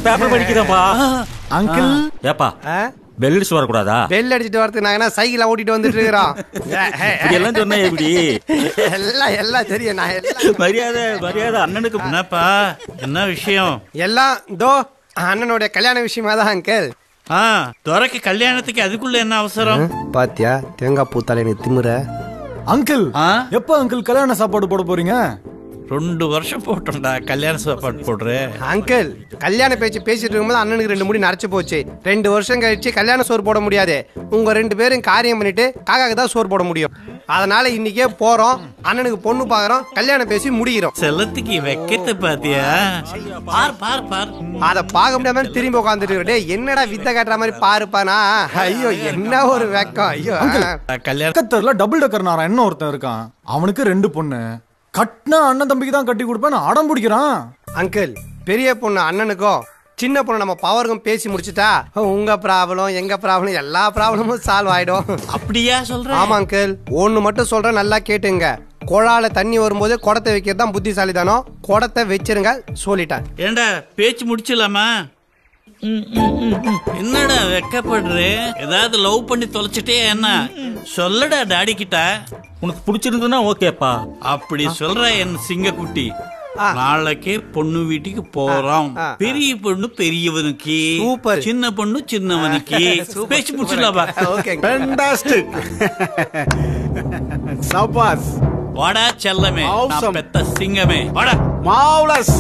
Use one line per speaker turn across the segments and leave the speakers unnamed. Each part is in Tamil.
பேப்பர் படிக்கிறப்பா.
அங்கிள்
ஏப்பா பெல் அடிச்சு வரக்கூடாதா?
பெல் அடிச்சுட்டு வரதுக்கு நாங்க சைக்கிள் ஓட்டிட்டு வந்துட்டு இருக்கிறோம்.
எல்லாம் சொன்ன எப்படி?
எல்லாம் தெரியும்.
மரியாதை மரியாதை அண்ணனுக்கு.
என்னப்பா என்ன விஷயம்?
எல்லாம் தோ அண்ணனுடைய கல்யாண விஷயமா தான் அங்கிள்.
துரைக்கு கல்யாணத்துக்கு அதுக்குள்ள என்ன அவசரம்?
பாத்தியா தேங்காய் பூத்தால எனக்கு திமுற.
அங்கிள் எப்ப அங்கிள் கல்யாண சாப்பாடு போட போறீங்க?
2 வருஷம் போட்டோம்டா கல்யாண சாப்பாடு போடுறேன்.
அங்கிள் கல்யாண பேச்சு பேசிட்டு இருக்கும்போது அண்ணனுக்கு 2 முடி நரைச்சு போச்சு. 2 வருஷம் கழிச்சு கல்யாண சோறு போட முடியாது. உங்க 2 பேரும் காரியம் பண்ணிட்டு காக்காக்கு தான் சோறு போட முடியும். அதனால இன்னைக்கே போறோம், அண்ணனுக்கு பொண்ணு பாக்குறோம், கல்யாணம் பேசி முடிக்கிறோம்.
செல்லத்துக்கு வைக்கத்தை பாத்தியா? பார் பார் பார்.
அத பார்க்க முடியாம திரும்பி உட்காந்துட்டு என்னடா வித்த காட்டுற மாதிரி பாருப்பானா. ஐயோ என்ன ஒரு வெக்கம். ஐயோ
கல்யாணத்துல
டபுள் டக்கர் நாரா என்ன ஒருத்தன் இருக்கான், அவனுக்கு 2 பொண்ணு. கட்டினா அண்ணன் தம்பிக்கு தான் கட்டி கொடுப்பேன் அடம் பிடிக்கிறான்.
அங்கிள் பெரிய பொண்ணு அண்ணனுக்கும் சின்ன பொண்ணு நம்ம பவருக்கும் பேசி முடிச்சுட்டா உங்க ப்ராப்ளம் எங்க ப்ராப்ளம் எல்லா ப்ராப்ளமும் சால்வ் ஆயிடும்.
அப்படியா சொல்ற?
ஆமா அங்கிள். ஒண்ணு மட்டும் சொல்றேன், நல்லா கேட்டுங்க. குழால தண்ணி வரும்போது குடத்தை வைக்கிறது தான் புத்திசாலிதானோ. குடத்தை வச்சிருங்க சொல்லிட்டேன்.
ஏண்டா பேச்சு முடிச்சலாமா? என்னடா வெக்கப்படுற? ஏதாவது லவ் பண்ணி தொலைச்சிட்டே என்ன சொல்லடா டாடி கிட்ட.
உனக்கு பிடிச்சிருந்ததுன்னா ஓகேப்பா.
அப்படி சொல்ற என் சிங்கக்குட்டி. நாளைக்கு பொண்ணு வீட்டுக்கு போறோம். பெரிய பொண்ணு பெரியவனுக்கு, சின்ன பொண்ணு சின்னவனுக்கு. பேச்சு முடிச்சிடலாமா?
சபாஸ்.
வாடா செல்லமே, பெத்த சிங்கமே வாடா.
மாவுலஸ்.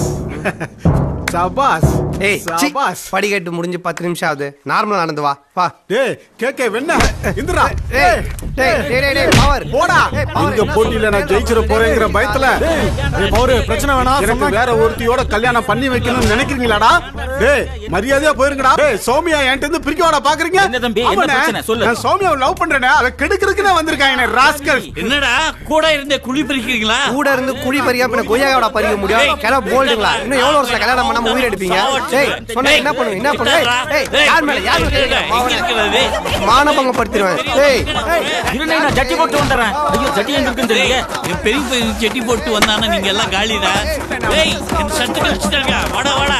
சபாஸ்.
ஏய் சபாஸ். படிக்கட்டு முடிஞ்சு 10 நிமிஷம் ஆகுது. நார்மலா நடந்து வா. வா.
டேய் கேக்கே வெண்ண இந்திரா.
டேய் டேய் டேய் பவர்
போடா. இந்த போட்டில நான் ஜெயிச்சிர போறேங்கற பயத்துல.
டேய் பவர் பிரச்சனை வேணாம்.
எனக்கு வேற ஒருத்தியோட கல்யாணம் பண்ணி வைக்கணும்னு நினைக்கிறீங்களாடா? டேய் மரியாதையா போயிருங்கடா. டேய் சௌமியா என்கிட்ட இருந்து பிரிக்கவாடா பாக்குறீங்க?
என்ன தம்பி என்ன பிரச்சனை சொல்லு.
நான் சௌமியாவை லவ் பண்றேனே, அத கெடுக்கிறதுக்கு நான் வந்திருக்காங்க ராஸ்கல்.
என்னடா கூட இருந்தே குழி பறிக்கிறீங்களா?
கூட இருந்து குழி பறியா பின்ன கொய்யாவோட பறிக்க முடியும்? கிள போல்டுங்களா? இன்னும் எவ்வளவு வருஷம் கல்யாணம் பண்ணாம உயிர் எடுப்பீங்க? டேய் சொன்னா என்ன பண்ணுவீங்க? என்ன பண்ணுவீங்க? டேய் யார் மேல யார் கேக்குறீங்க? மானபங்கம் படுத்துறேன். டேய்
இருங்க நான் ஜட்டி போட்டு வந்தறேன். ஐயோ ஜட்டி எங்க இருக்குன்னு தெரியல.
பெரிய பெரிய ஜட்டி போட்டு வந்தானே நீங்க எல்லாம் காலிடா. டேய் இந்த சட்டை கழிச்சிட்டாங்க. வாடா வாடா.